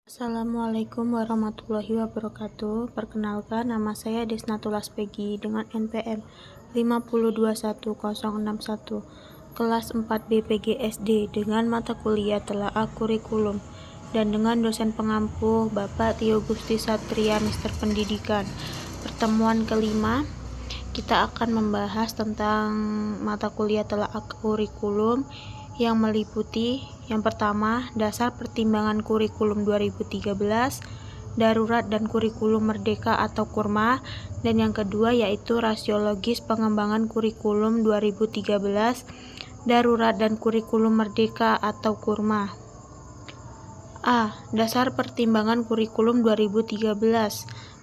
Assalamualaikum warahmatullahi wabarakatuh. Perkenalkan, nama saya Desnatulas Peggy dengan NPM 5021061 kelas 4 BPG SD dengan mata kuliah telaah kurikulum dan dengan dosen pengampu Bapak Tio Gusti Satria Mister Pendidikan. Pertemuan kelima, kita akan membahas tentang mata kuliah telaah kurikulum yang meliputi yang pertama, dasar pertimbangan kurikulum 2013, darurat dan kurikulum merdeka atau kurma, dan yang kedua yaitu rasiologis pengembangan kurikulum 2013, darurat dan kurikulum merdeka atau kurma. A. Dasar pertimbangan kurikulum 2013,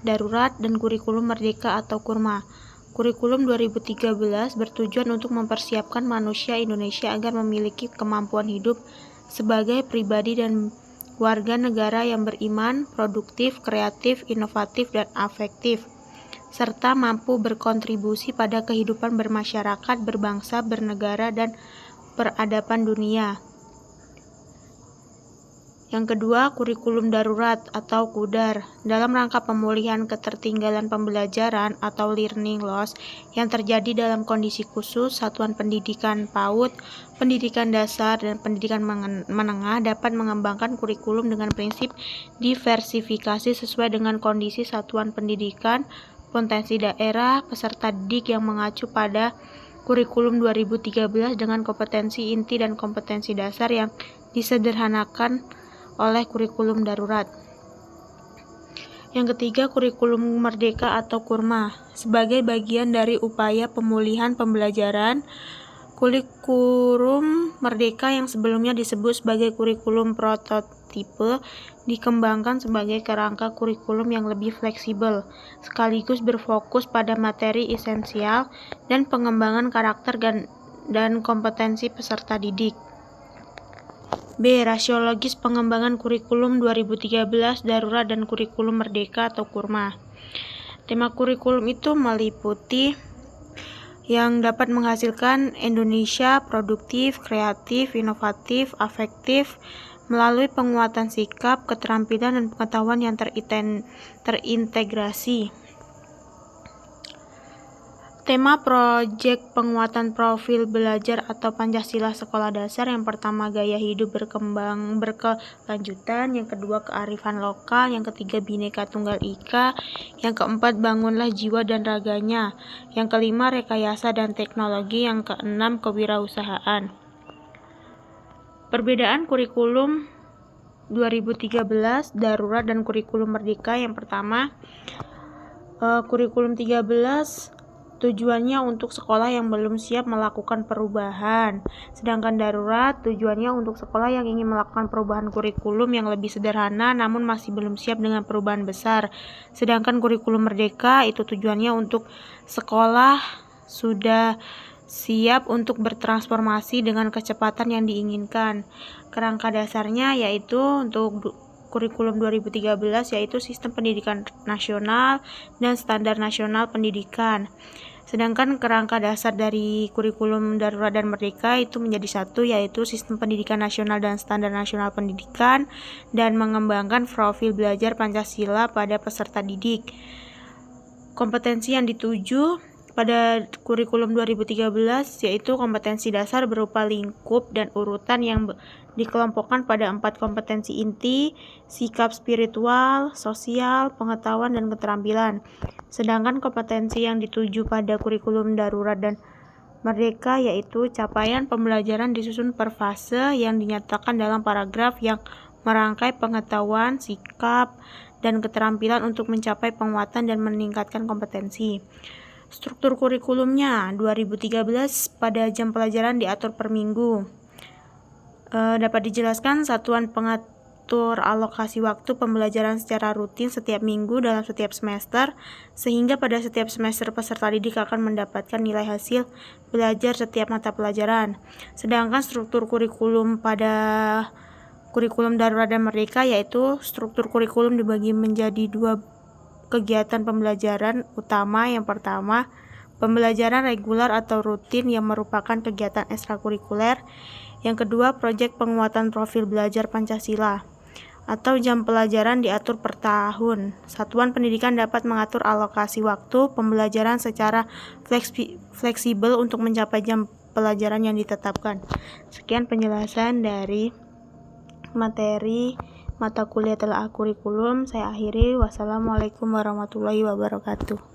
darurat dan kurikulum merdeka atau kurma. Kurikulum 2013 bertujuan untuk mempersiapkan manusia Indonesia agar memiliki kemampuan hidup sebagai pribadi dan warga negara yang beriman, produktif, kreatif, inovatif, dan afektif, serta mampu berkontribusi pada kehidupan bermasyarakat, berbangsa, bernegara, dan peradaban dunia. Yang kedua, kurikulum darurat atau KUDAR dalam rangka pemulihan ketertinggalan pembelajaran atau learning loss yang terjadi dalam kondisi khusus. Satuan pendidikan PAUD, pendidikan dasar, dan pendidikan menengah dapat mengembangkan kurikulum dengan prinsip diversifikasi sesuai dengan kondisi satuan pendidikan, potensi daerah, peserta didik yang mengacu pada kurikulum 2013 dengan kompetensi inti dan kompetensi dasar yang disederhanakan oleh kurikulum darurat. Yang ketiga, kurikulum merdeka atau kurma. Sebagai bagian dari upaya pemulihan pembelajaran, kurikulum merdeka yang sebelumnya disebut sebagai kurikulum prototipe dikembangkan sebagai kerangka kurikulum yang lebih fleksibel, sekaligus berfokus pada materi esensial dan pengembangan karakter dan kompetensi peserta didik. B. Rasiologis pengembangan kurikulum 2013, darurat dan kurikulum merdeka atau kurma. Tema kurikulum itu meliputi yang dapat menghasilkan Indonesia produktif, kreatif, inovatif, afektif melalui penguatan sikap, keterampilan, dan pengetahuan yang terintegrasi. Tema proyek penguatan profil belajar atau Pancasila Sekolah Dasar, yang pertama gaya hidup berkembang berkelanjutan, yang kedua kearifan lokal, yang ketiga Bhinneka Tunggal Ika, yang keempat bangunlah jiwa dan raganya, yang kelima rekayasa dan teknologi, yang keenam kewirausahaan. Perbedaan kurikulum 2013, darurat, dan kurikulum merdeka. Yang pertama, kurikulum 13 tujuannya untuk sekolah yang belum siap melakukan perubahan, sedangkan darurat tujuannya untuk sekolah yang ingin melakukan perubahan kurikulum yang lebih sederhana namun masih belum siap dengan perubahan besar. Sedangkan kurikulum merdeka itu tujuannya untuk sekolah sudah siap untuk bertransformasi dengan kecepatan yang diinginkan. Kerangka dasarnya yaitu untuk kurikulum 2013 yaitu sistem pendidikan nasional dan standar nasional pendidikan. Sedangkan kerangka dasar dari kurikulum darurat dan merdeka itu menjadi satu, yaitu sistem pendidikan nasional dan standar nasional pendidikan, dan mengembangkan profil belajar Pancasila pada peserta didik. Kompetensi yang dituju pada kurikulum 2013 yaitu kompetensi dasar berupa lingkup dan urutan yang dikelompokkan pada 4 kompetensi inti: sikap spiritual, sosial, pengetahuan, dan keterampilan. Sedangkan kompetensi yang dituju pada kurikulum darurat dan merdeka yaitu capaian pembelajaran disusun per fase yang dinyatakan dalam paragraf yang merangkai pengetahuan, sikap, dan keterampilan untuk mencapai penguatan dan meningkatkan kompetensi. Struktur kurikulumnya 2013 pada jam pelajaran diatur per minggu. Dapat dijelaskan satuan pengatur alokasi waktu pembelajaran secara rutin setiap minggu dalam setiap semester, sehingga pada setiap semester peserta didik akan mendapatkan nilai hasil belajar setiap mata pelajaran. Sedangkan struktur kurikulum pada kurikulum darurat dan merdeka yaitu struktur kurikulum dibagi menjadi 2 kegiatan pembelajaran utama. Yang pertama, pembelajaran reguler atau rutin yang merupakan kegiatan ekstrakurikuler. Yang kedua, proyek penguatan profil belajar Pancasila. atau jam pelajaran diatur per tahun. Satuan pendidikan dapat mengatur alokasi waktu pembelajaran secara fleksibel untuk mencapai jam pelajaran yang ditetapkan. Sekian penjelasan dari materi mata kuliah telah kurikulum. Saya akhiri. Wassalamualaikum warahmatullahi wabarakatuh.